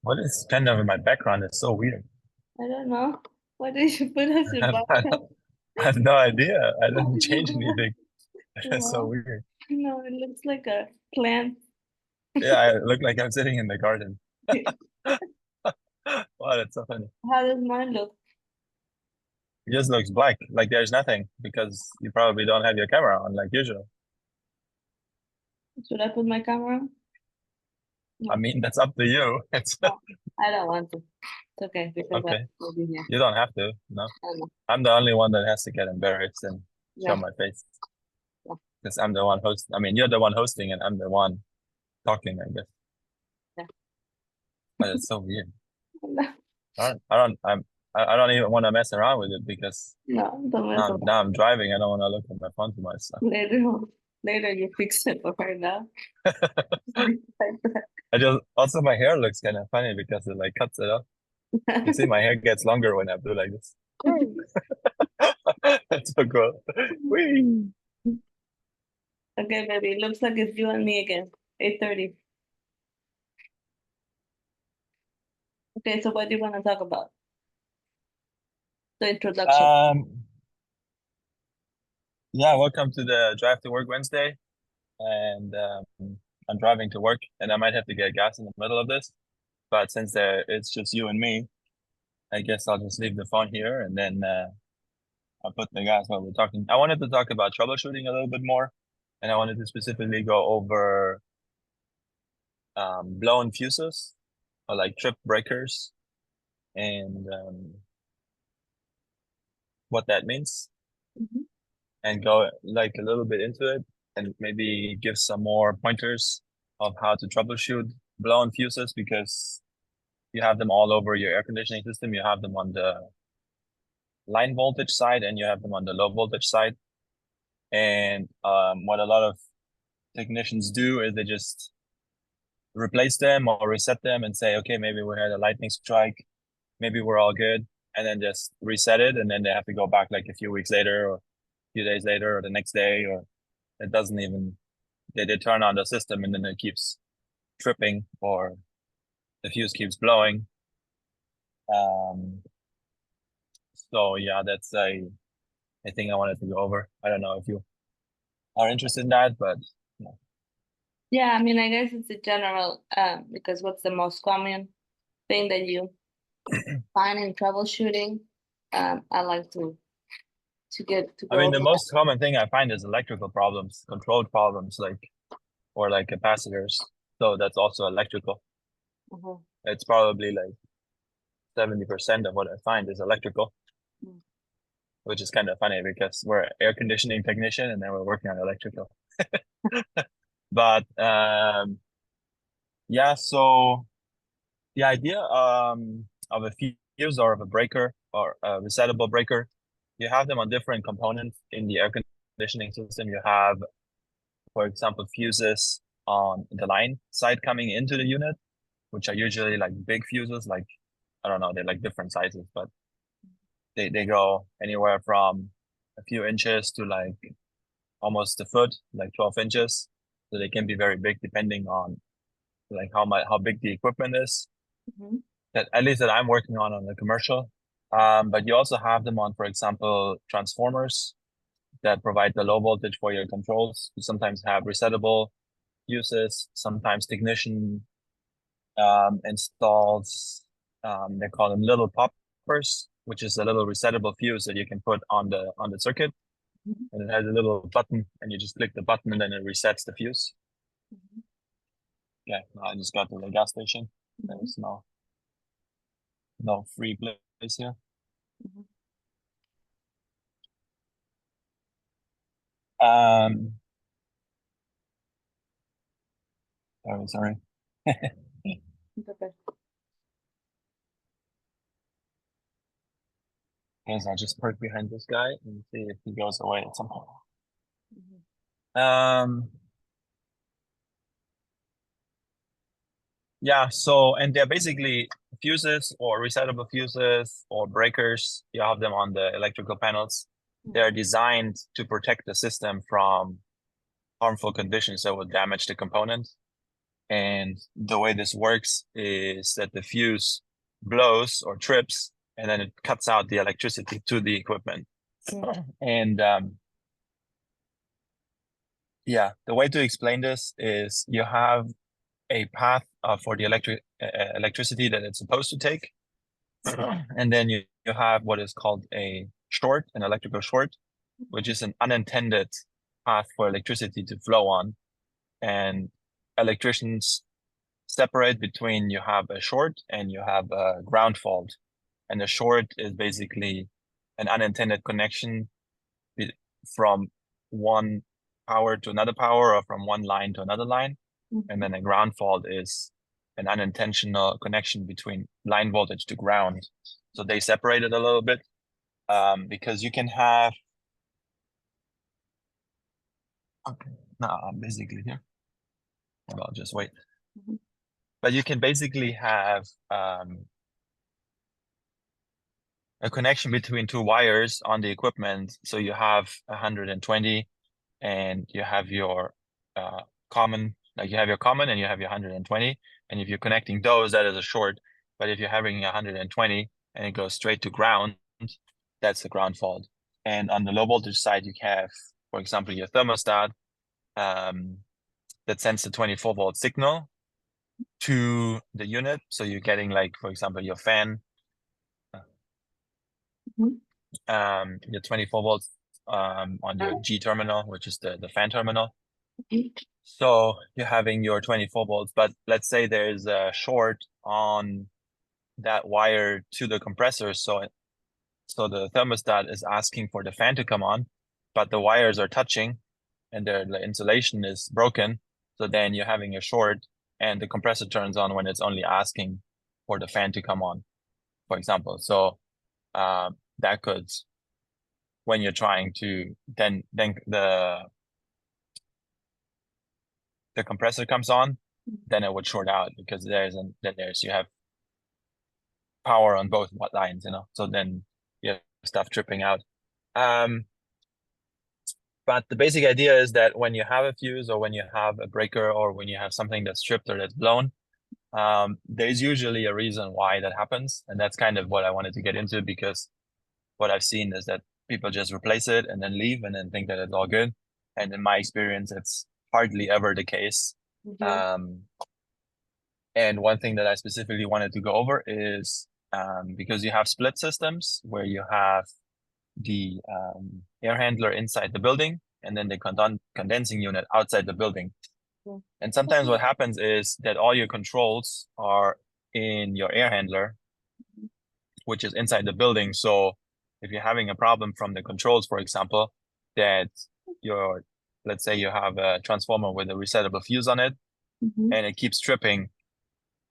What is kind of in my background is so weird. I don't know. What did you put as your background? I have no idea. I didn't change anything. It's so Well, weird. no, it looks like a plant. Yeah, I look like I'm sitting in the garden. Wow, that's so funny. How does mine look? It just looks black, like there's nothing because you probably don't have your camera on like usual. Should I put my camera on? I No, mean, that's up to you. It's no, I don't want to. It's okay because I okay. will be here. You don't have to. No, I don't know. I'm the only one that has to get embarrassed and show Yeah, my face yeah, because I'm the one host. I mean, you're the one hosting and I'm the one talking, I guess. yeah. But it's so weird. I don't even want to mess around with it because No, don't mess now around. I'm driving. I don't want to look at my phone too much. So Later, later you fix it, but right now. I just also my hair looks kind of funny because it like cuts it off. You see, my hair gets longer when I do like this. That's so cool. Whee! Okay, baby. It looks like it's you and me again. 8:30. Okay, so what do you want to talk about? The introduction. Um, yeah, welcome to the Drive to Work Wednesday. And I'm driving to work, and I might have to get gas in the middle of this. But since it's just you and me, I guess I'll just leave the phone here, and then I'll put the gas while we're talking. I wanted to talk about troubleshooting a little bit more, and I wanted to specifically go over blown fuses or like trip breakers and what that means, Mhm. and go like a little bit into it, and maybe give some more pointers of how to troubleshoot blown fuses because you have them all over your air conditioning system. You have them on the line voltage side and you have them on the low voltage side. And what a lot of technicians do is they just replace them or reset them and say, okay, maybe we had a lightning strike, maybe we're all good, and then just reset it. And then they have to go back like a few weeks later or a few days later or the next day, or it doesn't even, they turn on the system and then it keeps tripping or the fuse keeps blowing. Um, so yeah, that's a thing I wanted to go over. I don't know if you are interested in that, but yeah. Yeah, I mean, I guess it's a general, because what's the most common thing that you find in troubleshooting? I like to get to I go mean, over the that. most common thing I find is electrical problems, controlled problems, like or like capacitors. So that's also electrical. Mhm. It's probably like 70% of what I find is electrical, Mm. which is kind of funny because we're air conditioning technician and then we're working on electrical. But yeah, so the idea of a fuse or of a breaker or a resettable breaker, you have them on different components in the air conditioning system. You have, for example, fuses on the line side coming into the unit, which are usually like big fuses, like I don't know, they're like different sizes, but they go anywhere from a few inches to like almost a foot, like 12 inches. So they can be very big depending on like how big the equipment is. Mhm. That at least that I'm working on the commercial. But you also have them on, for example, transformers that provide the low voltage for your controls. You sometimes have resettable fuses. Sometimes technician installs they call them little poppers, which is a little resettable fuse that you can put on the circuit, Mhm. and it has a little button, and you just click the button, and then it resets the fuse. Mhm. Yeah, I just got to the gas station. Mhm. There's no free place here. Mhm. Um, sorry. It's okay. Guess I'll just park behind this guy and see if he goes away at some point. Mhm. Um, yeah, so, and they're basically fuses or resettable fuses or breakers. You have them on the electrical panels. They're designed to protect the system from harmful conditions that would damage the component. And the way this works is that the fuse blows or trips, and then it cuts out the electricity to the equipment. And yeah, the way to explain this is you have a path for the electricity that it's supposed to take. And then you have what is called a short, an electrical short, which is an unintended path for electricity to flow on. And electricians separate between you have a short and you have a ground fault. And the short is basically an unintended connection from one power to another power, or from one line to another line. And then a ground fault is an unintentional connection between line voltage to ground. So they separate it a little bit, because you can have. Okay, no, I'm basically here. Well, I'll just wait. But you can basically have a connection between two wires on the equipment. So you have 120, and you have your common, like you have your common and you have your 120. And if you're connecting those, that is a short. But if you're having 120 and it goes straight to ground, that's a ground fault. And on the low voltage side, you have, for example, your thermostat that sends the 24-volt signal to the unit. So you're getting, like, for example, your fan, your 24 volts on your G terminal, which is the fan terminal. So you're having your 24 volts, but let's say there's a short on that wire to the compressor. So the thermostat is asking for the fan to come on, but the wires are touching and the insulation is broken. So then you're having a short, and the compressor turns on when it's only asking for the fan to come on, for example. So that could, when you're trying to, then the compressor comes on, then it would short out, because you have power on both lines, so then you have stuff tripping out. But the basic idea is that when you have a fuse, or when you have a breaker, or when you have something that's tripped or that's blown, there's usually a reason why that happens. And that's kind of what I wanted to get into, because what I've seen is that people just replace it and then leave and then think that it's all good. And in my experience, it's hardly ever the case. And one thing that I specifically wanted to go over is because you have split systems where you have the air handler inside the building, and then the condensing unit outside the building. And sometimes what happens is that all your controls are in your air handler, which is inside the building. So if you're having a problem from the controls, for example, that let's say you have a transformer with a resettable fuse on it, and it keeps tripping,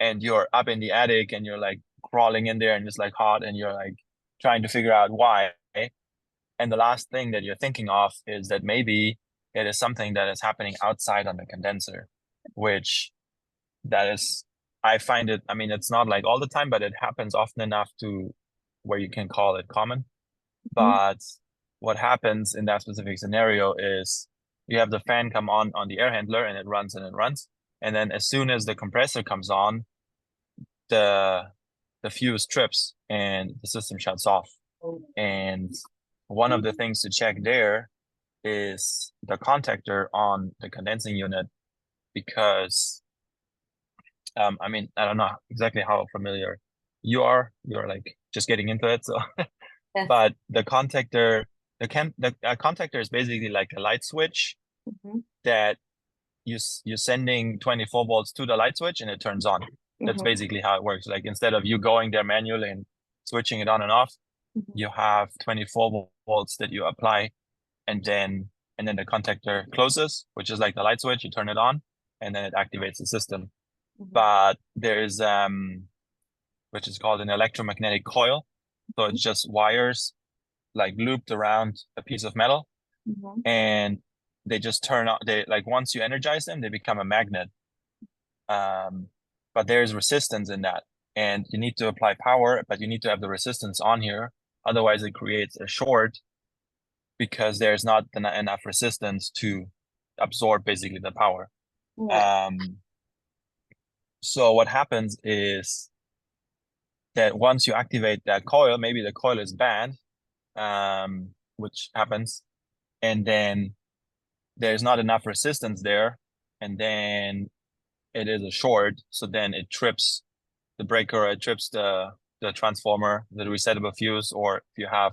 and you're up in the attic and you're like crawling in there and it's like hot, and you're like trying to figure out why. And the last thing that you're thinking of is that maybe it is something that is happening outside on the condenser, which I find it, I mean, it's not like all the time, but it happens often enough to where you can call it common. But what happens in that specific scenario is you have the fan come on the air handler, and it runs and it runs. And then as soon as the compressor comes on, the fuse trips and the system shuts off. And one of the things to check there is the contactor on the condensing unit, because I mean, I don't know exactly how familiar you are. You're like just getting into it, so Yes. But the contactor, the contactor is basically like a light switch that you're sending 24 volts to the light switch and it turns on. That's basically how it works. Like, instead of you going there manually and switching it on and off, you have 24 volts that you apply, and then the contactor closes, which is like the light switch. You turn it on, and then it activates the system. But there is which is called an electromagnetic coil. So it's just wires like looped around a piece of metal, and they just turn on. They, like, once you energize them, they become a magnet. But there's resistance in that, and you need to apply power, but you need to have the resistance on here. Otherwise, it creates a short, because there's not enough resistance to absorb basically the power. So what happens is that once you activate that coil, maybe the coil is bad, which happens, and then there's not enough resistance there, and then it is a short, so then it trips the breaker, it trips the transformer, the resettable fuse, or if you have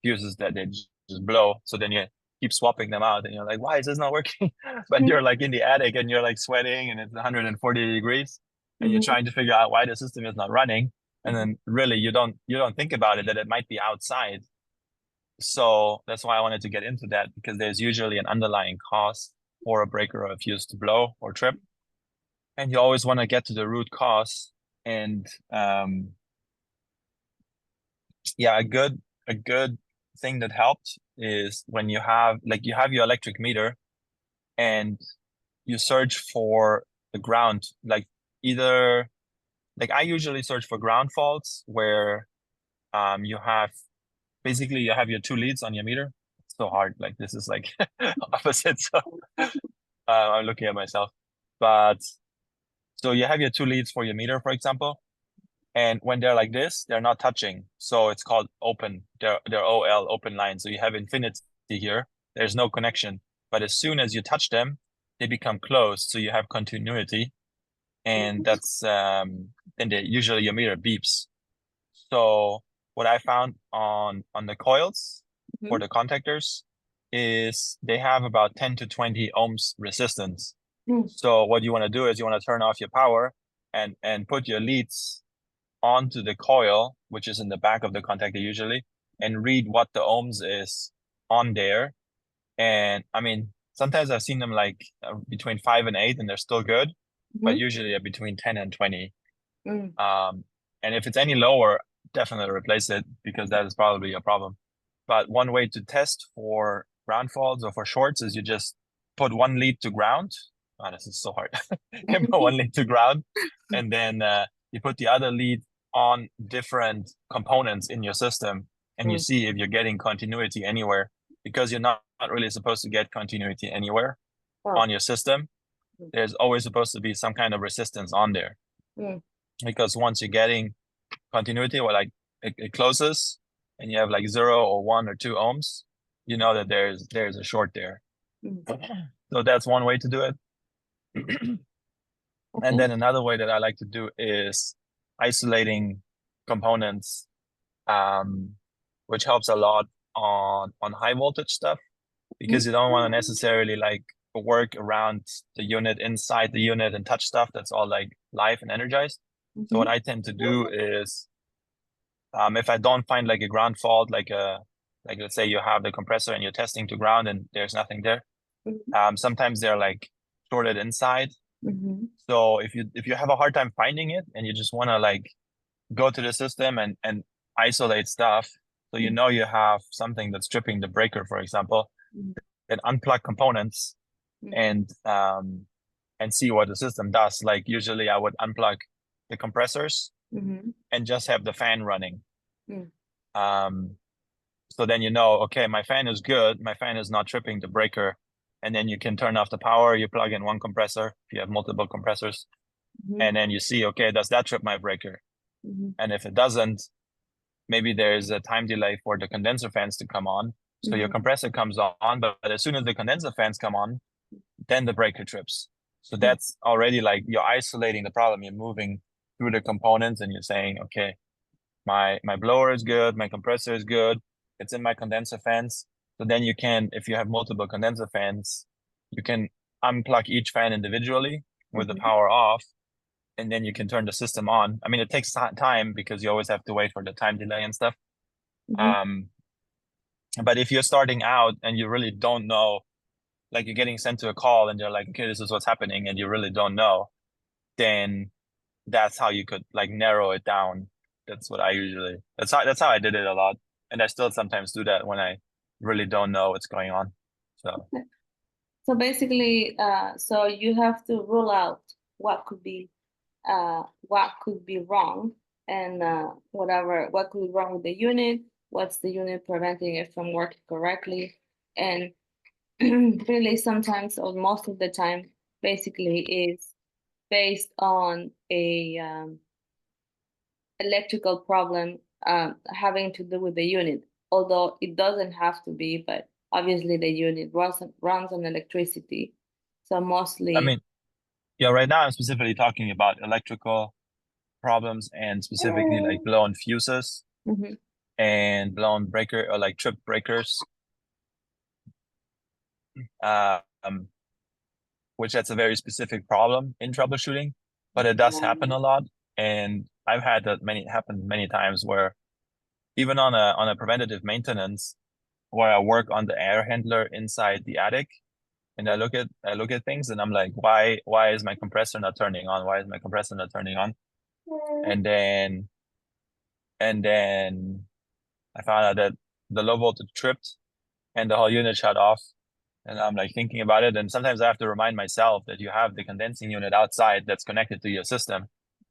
fuses that they just blow, so then you keep swapping them out, and you're like, why is this not working? But you're like in the attic and you're like sweating, and it's 140 degrees, and you're trying to figure out why the system is not running, and then really you don't think about it that it might be outside. So that's why I wanted to get into that, because there's usually an underlying cause for a breaker or a fuse to blow or trip, and you always want to get to the root cause. And yeah, a good thing that helped is when you have your electric meter and you search for the ground, like either like I usually search for ground faults where you have basically you have your two leads on your meter. It's so hard, like this is like opposite. So I'm looking at myself. But so you have your two leads for your meter, for example. And when they're like this, they're not touching. So it's called open. They're OL, open line. So you have infinity here. There's no connection. But as soon as you touch them, they become closed. So you have continuity. And that's then usually your meter beeps. So what I found on the coils for the contactors is they have about 10 to 20 ohms resistance. So what you want to do is you want to turn off your power and put your leads onto the coil, which is in the back of the contactor usually, and read what the ohms is on there. And I mean, sometimes I've seen them like between 5 and 8 and they're still good, but usually between 10 and 20. And if it's any lower, definitely replace it, because that is probably a problem. But one way to test for ground faults or for shorts is you just put one lead to ground. Oh, this is so hard. You put one lead to ground, and then you put the other lead on different components in your system, and you see if you're getting continuity anywhere, because you're not really supposed to get continuity anywhere on your system. There's always supposed to be some kind of resistance on there, because once you're getting continuity, or like it closes and you have like 0 or 1 or 2 ohms, you know that there's a short there. So that's one way to do it. And then another way that I like to do is isolating components, which helps a lot on high voltage stuff, because you don't want to necessarily like work around the unit, inside the unit, and touch stuff that's all like live and energized. So what I tend to do is, if I don't find like a ground fault, like let's say you have the compressor and you're testing to ground and there's nothing there, sometimes they're like shorted inside. So if you have a hard time finding it and you just want to like go to the system and isolate stuff, so you know you have something that's tripping the breaker, for example, then unplug components and see what the system does. Like usually I would unplug the compressors and just have the fan running. So then you know, okay, my fan is good. My fan is not tripping the breaker. And then you can turn off the power. You plug in one compressor if you have multiple compressors. And then you see, okay, does that trip my breaker? And if it doesn't, maybe there's a time delay for the condenser fans to come on. So your compressor comes on, but as soon as the condenser fans come on, then the breaker trips. So that's already like you're isolating the problem. You're moving through the components and you're saying, okay, my blower is good, my compressor is good, it's in my condenser fans. So then you can, if you have multiple condenser fans, you can unplug each fan individually with the power off, and then you can turn the system on. I mean, it takes time because you always have to wait for the time delay and stuff. But if you're starting out and you really don't know, like you're getting sent to a call and you're like, okay, this is what's happening, and you really don't know, then that's how you could like narrow it down. That's what I usually, that's how I did it a lot. And I still sometimes do that when I really don't know what's going on. So basically, so you have to rule out what could be wrong, and what could be wrong with the unit, what's the unit preventing it from working correctly. And really sometimes, or most of the time, basically is based on a electrical problem having to do with the unit, although it doesn't have to be, but obviously the unit runs on electricity. So mostly. I mean, yeah, right now I'm specifically talking about electrical problems and specifically like blown fuses Mhm. and blown breaker or like trip breakers. Which that's a very specific problem in troubleshooting, but it does happen a lot. And I've had that happen many times where even on a preventative maintenance where I work on the air handler inside the attic and I look at things and I'm like, why is my compressor not turning on? Why is my compressor not turning on? And then I found out that the low voltage tripped and the whole unit shut off. And I'm like thinking about it. And sometimes I have to remind myself that you have the condensing unit outside that's connected to your system.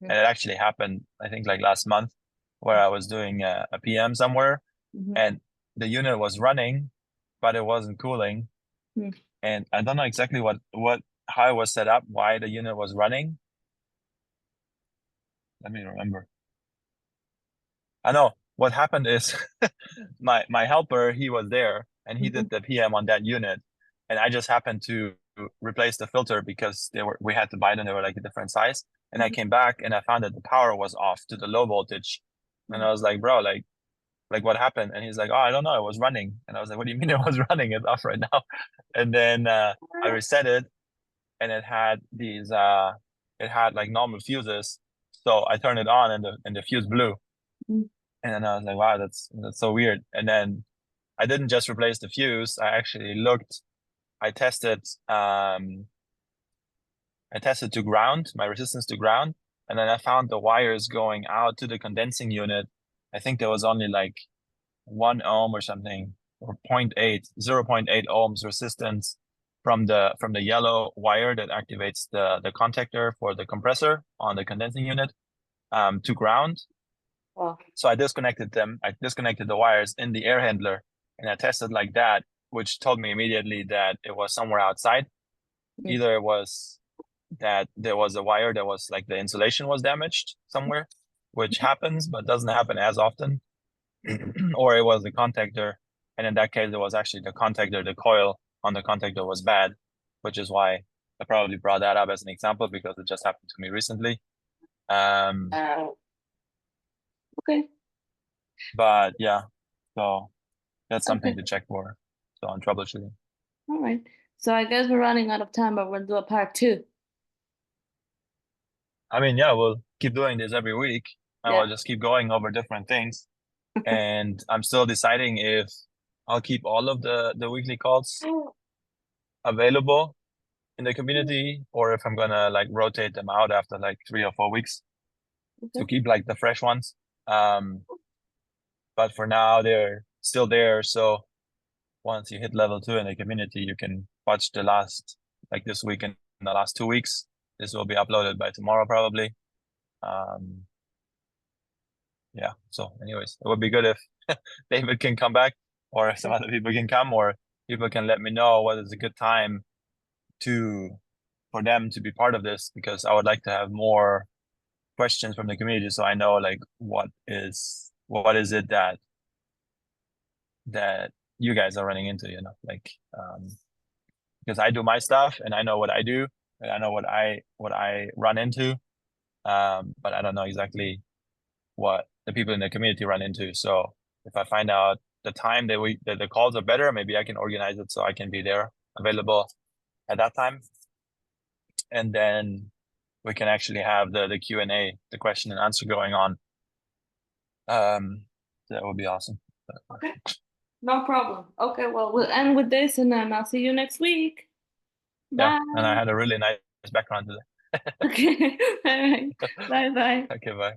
Mhm. And it actually happened, I think like last month, where I was doing a PM somewhere and the unit was running, but it wasn't cooling. Mhm. And I don't know exactly how it was set up, why the unit was running. Let me remember. I know what happened is my helper, he was there and he did the PM on that unit. And I just happened to replace the filter because we had to buy them, they were like a different size. And I came back and I found that the power was off to the low voltage. And I was like, bro, like what happened? And he's like, oh, I don't know, it was running. And I was like, what do you mean it was running? It's off right now. And then I reset it and it had like normal fuses. So I turned it on and the fuse blew. Mhm. And then I was like, wow, that's so weird. And then I didn't just replace the fuse. I actually looked, I tested to ground, my resistance to ground. And then I found the wires going out to the condensing unit. I think there was only like 1 ohm or something, or 0.8 ohms resistance from the yellow wire that activates the contactor for the compressor on the condensing unit to ground. Oh. So I disconnected them. I disconnected the wires in the air handler and I tested like that, which told me immediately that it was somewhere outside. Either it was that there was a wire that was like the insulation was damaged somewhere, which happens, but doesn't happen as often. Or it was the contactor. And in that case, it was actually the contactor, the coil on the contactor was bad, which is why I probably brought that up as an example because it just happened to me recently. Okay. But yeah, so that's something Okay. to check for. So on troubleshooting. All right. So I guess we're running out of time, but we'll do a part 2. I mean, yeah, we'll keep doing this every week and Yeah. we'll just keep going over different things. And I'm still deciding if I'll keep all of the weekly calls available in the community or if I'm gonna like rotate them out after like 3 or 4 weeks to keep like the fresh ones. But for now, they're still there. So once you hit level 2 in the community, you can watch the last, like this week and the last 2 weeks. This will be uploaded by tomorrow, probably. Yeah. So anyways, it would be good if David can come back or if some other people can come or people can let me know what is a good time for them to be part of this because I would like to have more questions from the community so I know like what is it that you guys are running into, like because I do my stuff and I know what I do and I know what I run into, but I don't know exactly what the people in the community run into. So if I find out the time that the calls are better, maybe I can organize it so I can be there available at that time, and then we can actually have the Q&A, the question and answer going on. That would be awesome. Okay. No problem. Okay, well, we'll end with this and then I'll see you next week. Yeah, Bye. and I had a really nice background today. Okay. All right. Bye bye. Okay, bye.